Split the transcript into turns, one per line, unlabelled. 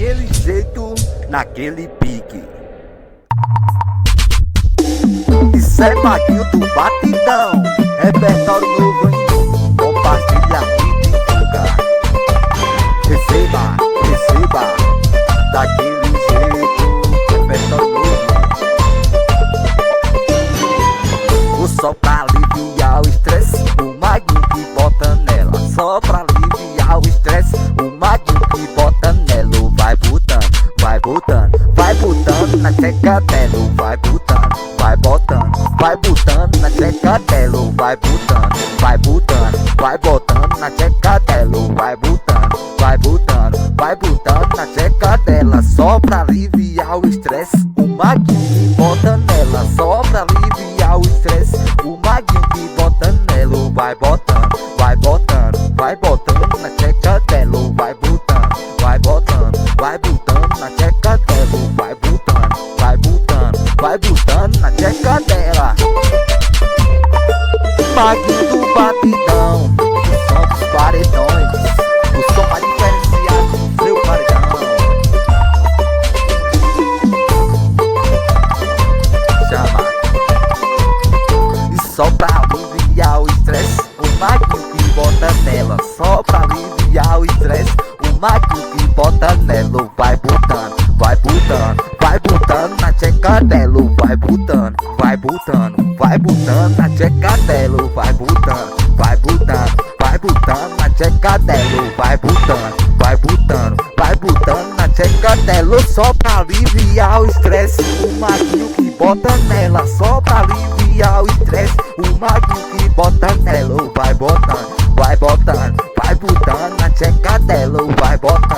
daquele jeito, naquele pique. Isso é Maguinho do Batidão, repertório novo, hein? Compartilha e divulga. Receba, receba, daquele jeito, repertório novo. O sol pra aliviar o estresse, o Maguinho que bota nela. Só pra aliviar o estresse, o Maguinho que bota nela. Vai botando, vai botando, vai botando na tcheca dela. Vai botando, vai botando, vai botando na tcheca dela. Vai botando, vai botando, vai botando na tcheca dela. Vai botando, vai botando, vai botando na tcheca dela. Só pra aliviar o estresse, o Maguinho que bota nela. Só pra aliviar o estresse, o Maguinho que bota nela. Vai botando, vai botando, vai botando na tcheca dela. Vai botando, vai botando, vai botando na tcheca dela. Vai botando, vai botando, vai botando na tcheca dela. Maguinho do Batidão, o som dos paredões, o som mais diferenciado do seu paredão. Chama. E só pra aliviar o estresse, o Maguinho que bota nela. Só pra aliviar o estresse, o Maguinho que bota nela. Vai botando, vai botando, vai botando na tcheca dela. Vai botando, vai botando, vai botando na tcheca dela. Vai botando, vai botando, vai botando na tcheca dela. Vai botando, vai botando, vai botando na tcheca dela. Só pra aliviar o estresse, o Maguinho que bota nela. Só pra aliviar o estresse, o Maguinho que bota nela. Vai botando, vai botando, vai botando na tcheca dela. Vai botando.